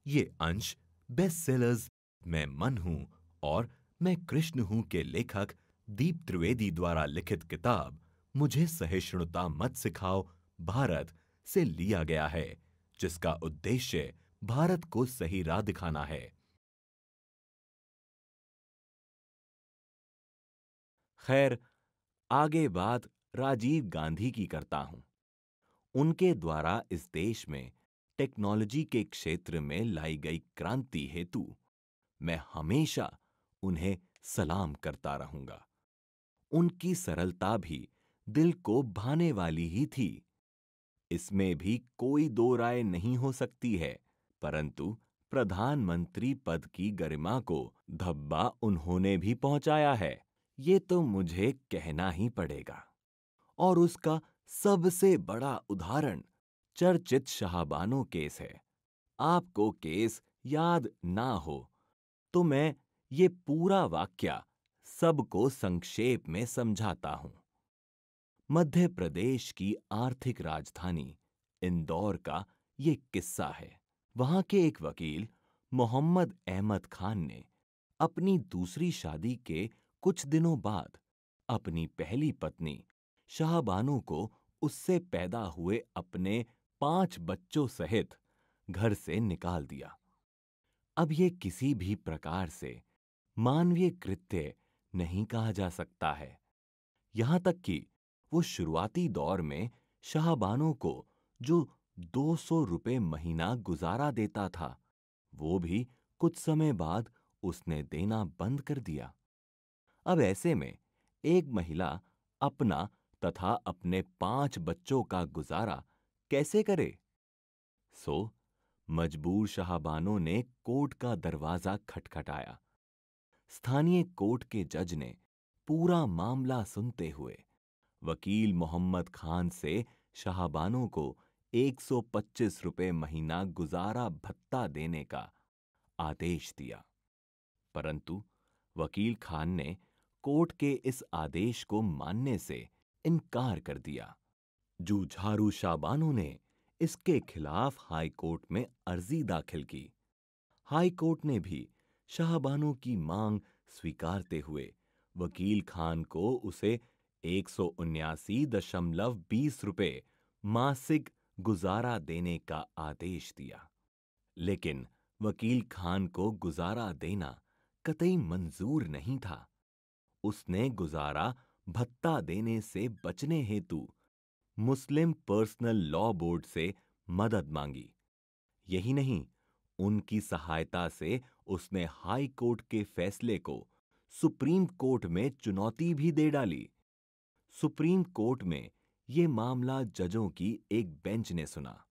ये अंश best sellers मैं मन हूं और मैं कृष्ण हूं के लेखक दीप त्रिवेदी द्वारा लिखित किताब मुझे सहिष्णुता मत सिखाओ भारत से लिया गया है, जिसका उद्देश्य भारत को सही राह दिखाना है। खैर, आगे बात राजीव गांधी की करता हूं। उनके द्वारा इस देश में टेक्नोलॉजी के क्षेत्र में लाई गई क्रांति हेतु मैं हमेशा उन्हें सलाम करता रहूंगा। उनकी सरलता भी दिल को भाने वाली ही थी, इसमें भी कोई दो राय नहीं हो सकती है। परंतु प्रधानमंत्री पद की गरिमा को धब्बा उन्होंने भी पहुंचाया है, ये तो मुझे कहना ही पड़ेगा। और उसका सबसे बड़ा उदाहरण चर्चित शाहबानो केस है। आपको केस याद ना हो तो मैं ये पूरा वाक्या सबको संक्षेप में समझाता हूं। मध्य प्रदेश की आर्थिक राजधानी इंदौर का ये किस्सा है। वहां के एक वकील मोहम्मद अहमद खान ने अपनी दूसरी शादी के कुछ दिनों बाद अपनी पहली पत्नी शाहबानो को उससे पैदा हुए अपने 5 बच्चों सहित घर से निकाल दिया। अब ये किसी भी प्रकार से मानवीय कृत्य नहीं कहा जा सकता है। यहां तक कि वो शुरुआती दौर में शाहबानो को जो 200 रुपए महीना गुजारा देता था, वो भी कुछ समय बाद उसने देना बंद कर दिया। अब ऐसे में एक महिला अपना तथा अपने 5 बच्चों का गुजारा कैसे करे? सो मजबूर शाहबानो ने कोर्ट का दरवाजा खटखटाया। स्थानीय कोर्ट के जज ने पूरा मामला सुनते हुए वकील मोहम्मद खान से शाहबानो को 125 रुपए महीना गुजारा भत्ता देने का आदेश दिया। परंतु वकील खान ने कोर्ट के इस आदेश को मानने से इनकार कर दिया। जूझारू शाहबानो ने इसके खिलाफ हाई कोर्ट में अर्जी दाखिल की। हाई कोर्ट ने भी शाहबानो की मांग स्वीकारते हुए वकील खान को उसे 179.20 रुपए मासिक गुजारा देने का आदेश दिया। लेकिन वकील खान को गुजारा देना कतई मंजूर नहीं था। उसने गुजारा भत्ता देने से बचने हेतु मुस्लिम पर्सनल लॉ बोर्ड से मदद मांगी। यही नहीं, उनकी सहायता से उसने हाई कोर्ट के फैसले को सुप्रीम कोर्ट में चुनौती भी दे डाली। सुप्रीम कोर्ट में यह मामला जजों की एक बेंच ने सुना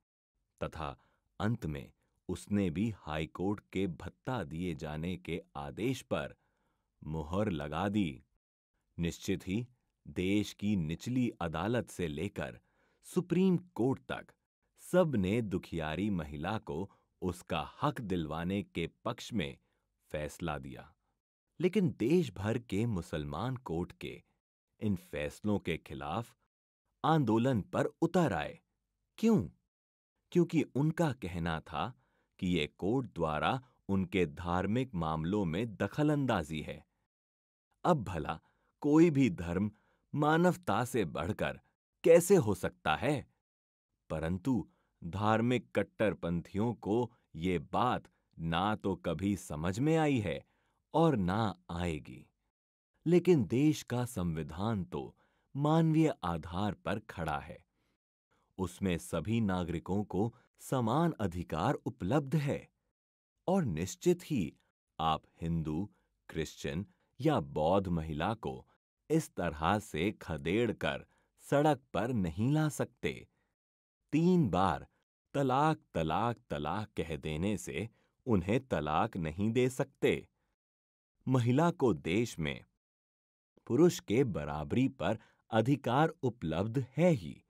तथा अंत में उसने भी हाई कोर्ट के भत्ता दिए जाने के आदेश पर मुहर लगा दी। निश्चित ही देश की निचली अदालत से लेकर सुप्रीम कोर्ट तक सब ने दुखियारी महिला को उसका हक दिलवाने के पक्ष में फैसला दिया। लेकिन देश भर के मुसलमान कोर्ट के इन फैसलों के खिलाफ आंदोलन पर उतर आए। क्यों? क्योंकि उनका कहना था कि ये कोर्ट द्वारा उनके धार्मिक मामलों में दखलंदाजी है। अब भला कोई भी धर्म मानवता से बढ़कर कैसे हो सकता है? परंतु धार्मिक कट्टरपंथियों को ये बात ना तो कभी समझ में आई है और ना आएगी। लेकिन देश का संविधान तो मानवीय आधार पर खड़ा है। उसमें सभी नागरिकों को समान अधिकार उपलब्ध है और निश्चित ही आप हिंदू, क्रिश्चियन या बौद्ध महिला को इस तरह से खदेड़ कर सड़क पर नहीं ला सकते। 3 बार तलाक तलाक तलाक कह देने से उन्हें तलाक नहीं दे सकते। महिला को देश में पुरुष के बराबरी पर अधिकार उपलब्ध है ही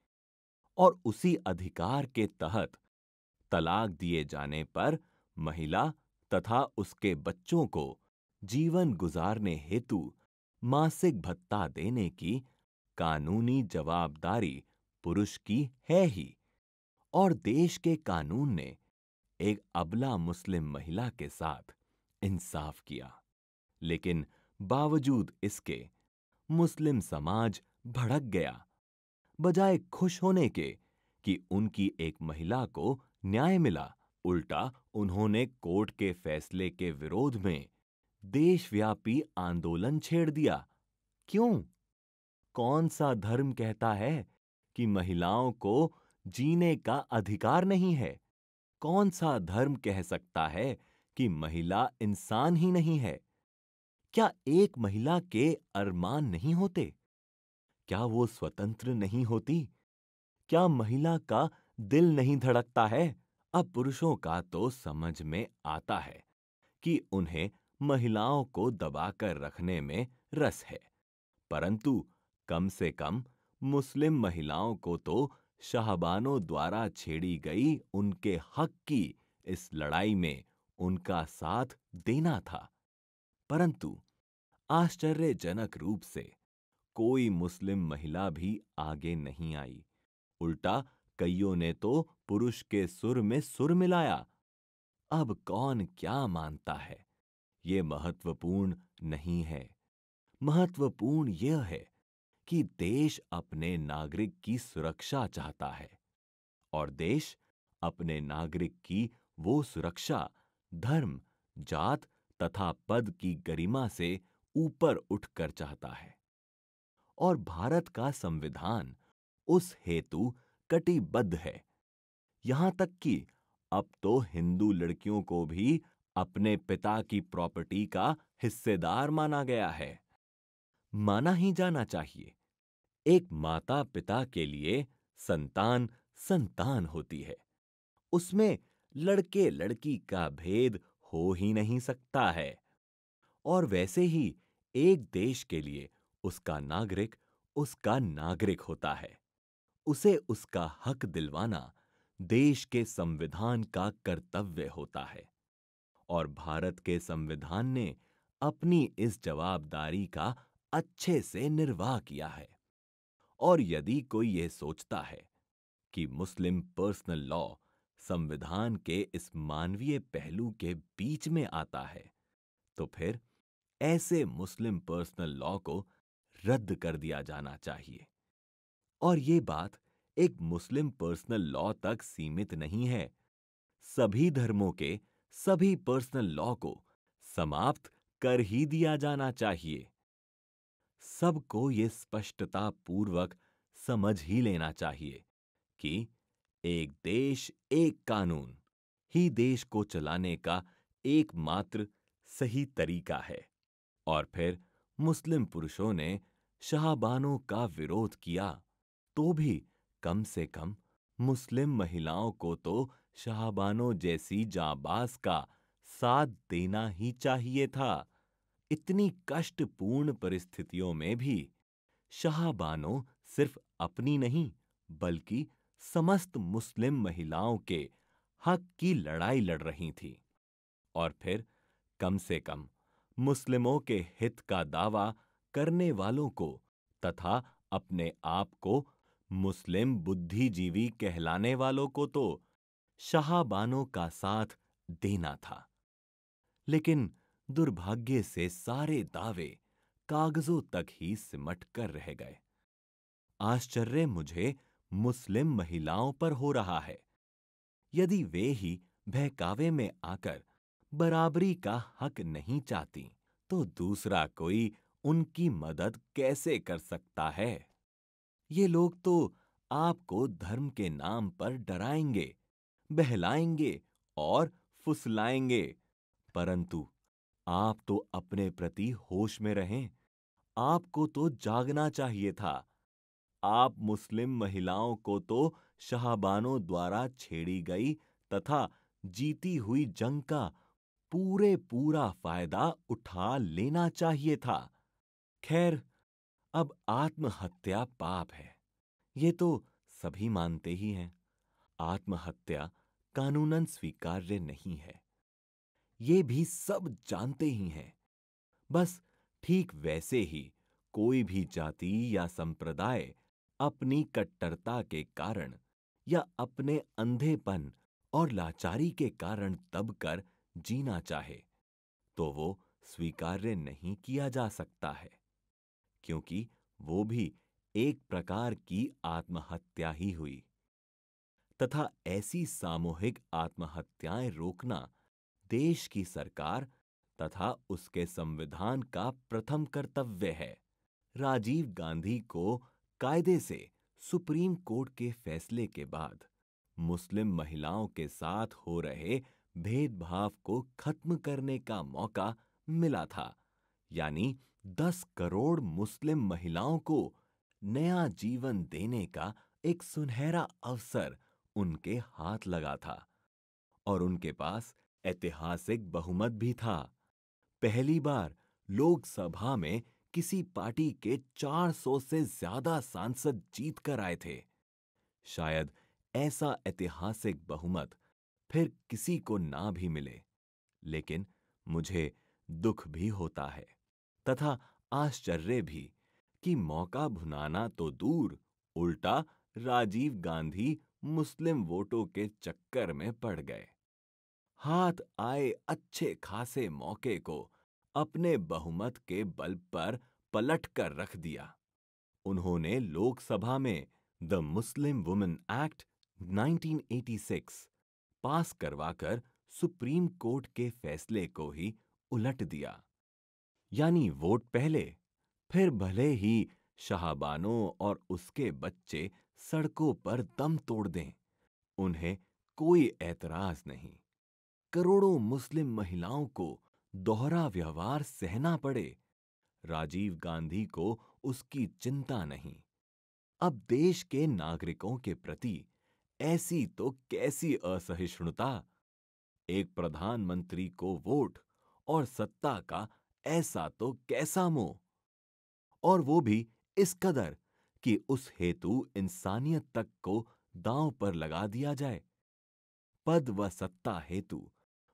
और उसी अधिकार के तहत तलाक दिए जाने पर महिला तथा उसके बच्चों को जीवन गुजारने हेतु मासिक भत्ता देने की कानूनी जवाबदारी पुरुष की है ही और देश के कानून ने एक अबला मुस्लिम महिला के साथ इंसाफ किया। लेकिन बावजूद इसके मुस्लिम समाज भड़क गया। बजाय खुश होने के कि उनकी एक महिला को न्याय मिला, उल्टा उन्होंने कोर्ट के फैसले के विरोध में देशव्यापी आंदोलन छेड़ दिया। क्यों? कौन सा धर्म कहता है कि महिलाओं को जीने का अधिकार नहीं है? कौन सा धर्म कह सकता है कि महिला इंसान ही नहीं है? क्या एक महिला के अरमान नहीं होते? क्या वो स्वतंत्र नहीं होती? क्या महिला का दिल नहीं धड़कता है? अब पुरुषों का तो समझ में आता है कि उन्हें महिलाओं को दबाकर रखने में रस है, परंतु कम से कम मुस्लिम महिलाओं को तो शाहबानों द्वारा छेड़ी गई उनके हक की इस लड़ाई में उनका साथ देना था। परंतु आश्चर्यजनक रूप से कोई मुस्लिम महिला भी आगे नहीं आई। उल्टा कईयों ने तो पुरुष के सुर में सुर मिलाया। अब कौन क्या मानता है, ये महत्वपूर्ण नहीं है। महत्वपूर्ण यह है कि देश अपने नागरिक की सुरक्षा चाहता है और देश अपने नागरिक की वो सुरक्षा धर्म, जात तथा पद की गरिमा से ऊपर उठकर चाहता है। और भारत का संविधान उस हेतु कटिबद्ध है। यहां तक कि अब तो हिंदू लड़कियों को भी अपने पिता की प्रॉपर्टी का हिस्सेदार माना गया है। माना ही जाना चाहिए। एक माता पिता के लिए संतान संतान होती है। उसमें लड़के लड़की का भेद हो ही नहीं सकता है। और वैसे ही एक देश के लिए उसका नागरिक होता है। उसे उसका हक दिलवाना देश के संविधान का कर्तव्य होता है। और भारत के संविधान ने अपनी इस जवाबदारी का अच्छे से निर्वाह किया है। और यदि कोई यह सोचता है कि मुस्लिम पर्सनल लॉ संविधान के इस मानवीय पहलू के बीच में आता है, तो फिर ऐसे मुस्लिम पर्सनल लॉ को रद्द कर दिया जाना चाहिए। और ये बात एक मुस्लिम पर्सनल लॉ तक सीमित नहीं है। सभी धर्मों के सभी पर्सनल लॉ को समाप्त कर ही दिया जाना चाहिए। सबको ये स्पष्टता पूर्वक समझ ही लेना चाहिए कि एक देश एक कानून ही देश को चलाने का एकमात्र सही तरीका है। और फिर मुस्लिम पुरुषों ने शाहबानों का विरोध किया, तो भी कम से कम मुस्लिम महिलाओं को तो शाहबानों जैसी जांबाज का साथ देना ही चाहिए था। इतनी कष्टपूर्ण परिस्थितियों में भी शाहबानों सिर्फ अपनी नहीं, बल्कि समस्त मुस्लिम महिलाओं के हक की लड़ाई लड़ रही थी। और फिर कम से कम मुस्लिमों के हित का दावा करने वालों को तथा अपने आप को मुस्लिम बुद्धिजीवी कहलाने वालों को तो शाहबानों का साथ देना था। लेकिन दुर्भाग्य से सारे दावे कागजों तक ही सिमट कर रह गए। आश्चर्य मुझे मुस्लिम महिलाओं पर हो रहा है। यदि वे ही बहकावे में आकर बराबरी का हक नहीं चाहती, तो दूसरा कोई उनकी मदद कैसे कर सकता है? ये लोग तो आपको धर्म के नाम पर डराएंगे, बहलाएंगे और फुसलाएंगे, परंतु आप तो अपने प्रति होश में रहें। आपको तो जागना चाहिए था। आप मुस्लिम महिलाओं को तो शाहबानों द्वारा छेड़ी गई तथा जीती हुई जंग का पूरा फायदा उठा लेना चाहिए था। खैर, अब आत्महत्या पाप है, ये तो सभी मानते ही हैं। आत्महत्या कानूनन स्वीकार्य नहीं है, ये भी सब जानते ही हैं। बस ठीक वैसे ही कोई भी जाति या संप्रदाय अपनी कट्टरता के कारण या अपने अंधेपन और लाचारी के कारण दबकर जीना चाहे, तो वो स्वीकार्य नहीं किया जा सकता है, क्योंकि वो भी एक प्रकार की आत्महत्या ही हुई। तथा ऐसी सामूहिक आत्महत्याएं रोकना देश की सरकार तथा उसके संविधान का प्रथम कर्तव्य है। राजीव गांधी को कायदे से सुप्रीम कोर्ट के फैसले के बाद मुस्लिम महिलाओं के साथ हो रहे भेदभाव को खत्म करने का मौका मिला था, यानी 10 करोड़ मुस्लिम महिलाओं को नया जीवन देने का एक सुनहरा अवसर उनके हाथ लगा था और उनके पास ऐतिहासिक बहुमत भी था। पहली बार लोकसभा में किसी पार्टी के 400 से ज्यादा सांसद जीत कर आए थे। शायद ऐसा ऐतिहासिक बहुमत फिर किसी को ना भी मिले, लेकिन मुझे दुख भी होता है तथा आश्चर्य भी कि मौका भुनाना तो दूर, उल्टा राजीव गांधी मुस्लिम वोटों के चक्कर में पड़ गए। हाथ आए अच्छे खासे मौके को अपने बहुमत के बल पर पलट कर रख दिया। उन्होंने लोकसभा में द मुस्लिम वुमेन एक्ट 1986 पास करवाकर सुप्रीम कोर्ट के फैसले को ही उलट दिया। यानी वोट पहले, फिर भले ही शाहबानो और उसके बच्चे सड़कों पर दम तोड़ दें, उन्हें कोई ऐतराज नहीं। करोड़ों मुस्लिम महिलाओं को दोहरा व्यवहार सहना पड़े, राजीव गांधी को उसकी चिंता नहीं। अब देश के नागरिकों के प्रति ऐसी तो कैसी असहिष्णुता! एक प्रधानमंत्री को वोट और सत्ता का ऐसा तो कैसा मोह! और वो भी इस कदर कि उस हेतु इंसानियत तक को दांव पर लगा दिया जाए। पद व सत्ता हेतु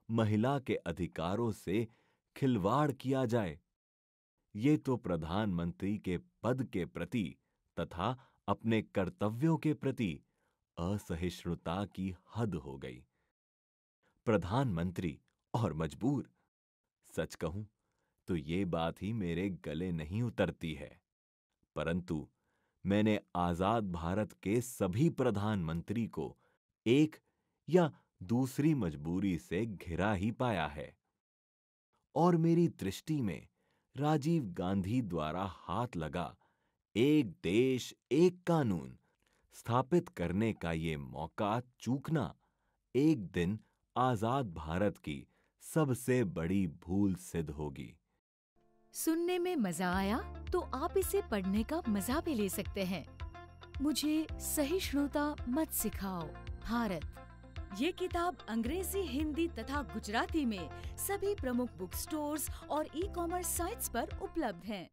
महिला के अधिकारों से खिलवाड़ किया जाए। ये तो प्रधानमंत्री के पद के प्रति तथा अपने कर्तव्यों के प्रति असहिष्णुता की हद हो गई। प्रधानमंत्री और मजबूर, सच कहूं तो ये बात ही मेरे गले नहीं उतरती है, परंतु मैंने आजाद भारत के सभी प्रधानमंत्री को एक या दूसरी मजबूरी से घिरा ही पाया है। और मेरी दृष्टि में राजीव गांधी द्वारा हाथ लगा एक देश एक कानून स्थापित करने का ये मौका चूकना एक दिन आजाद भारत की सबसे बड़ी भूल सिद्ध होगी। सुनने में मजा आया तो आप इसे पढ़ने का मजा भी ले सकते हैं। मुझे सहिष्णुता मत सिखाओ, भारत। ये किताब अंग्रेजी, हिंदी तथा गुजराती में सभी प्रमुख बुक स्टोर्स और ई-कॉमर्स साइट्स पर उपलब्ध है।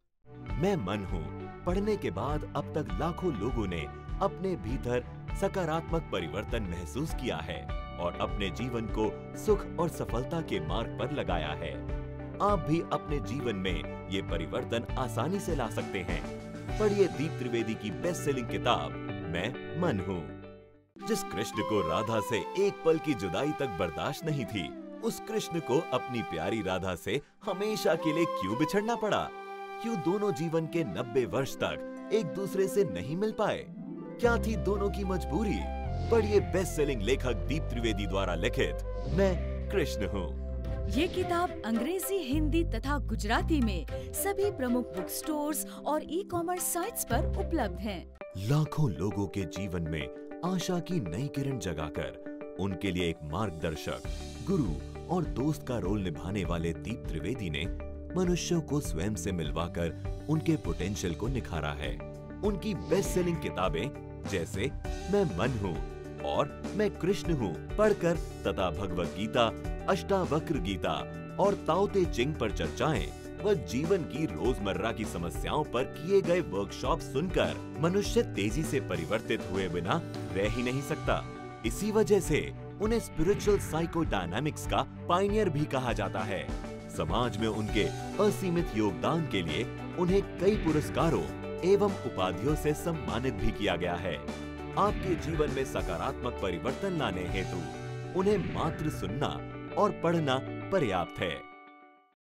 मैं मन हूँ पढ़ने के बाद अब तक लाखों लोगों ने अपने भीतर सकारात्मक परिवर्तन महसूस किया है और अपने जीवन को सुख और सफलता के मार्ग पर लगाया है। आप भी अपने जीवन में ये परिवर्तन आसानी से ला सकते हैं। पढ़िए दीप त्रिवेदी की बेस्ट सेलिंग किताब मैं मन हूँ। जिस कृष्ण को राधा से एक पल की जुदाई तक बर्दाश्त नहीं थी, उस कृष्ण को अपनी प्यारी राधा से हमेशा के लिए क्यों बिछड़ना पड़ा? क्यों दोनों जीवन के 90 वर्ष तक एक दूसरे से नहीं मिल पाए? क्या थी दोनों की मजबूरी? पढ़िए बेस्ट सेलिंग लेखक दीप त्रिवेदी द्वारा लिखित मैं कृष्ण हूँ। ये किताब अंग्रेजी, हिंदी तथा गुजराती में सभी प्रमुख बुक स्टोर्स और ई-कॉमर्स साइट्स पर उपलब्ध है। लाखों लोगों के जीवन में आशा की नई किरण जगाकर उनके लिए एक मार्गदर्शक, गुरु और दोस्त का रोल निभाने वाले दीप त्रिवेदी ने मनुष्यों को स्वयं से मिलवाकर उनके पोटेंशियल को निखारा है। उनकी बेस्ट सेलिंग किताबें जैसे मैं मन हूँ और मैं कृष्ण हूँ पढ़कर तथा भगवत गीता, अष्टावक्र गीता और ताओ ते चिंग पर चर्चाएं व जीवन की रोजमर्रा की समस्याओं पर किए गए वर्कशॉप सुनकर मनुष्य तेजी से परिवर्तित हुए बिना रह ही नहीं सकता। इसी वजह से उन्हें स्पिरिचुअल साइकोडायनामिक्स का पायनियर भी कहा जाता है। समाज में उनके असीमित योगदान के लिए उन्हें कई पुरस्कारों एवं उपाधियों से सम्मानित भी किया गया है। आपके जीवन में सकारात्मक परिवर्तन लाने हेतु उन्हें मात्र सुनना और पढ़ना पर्याप्त है।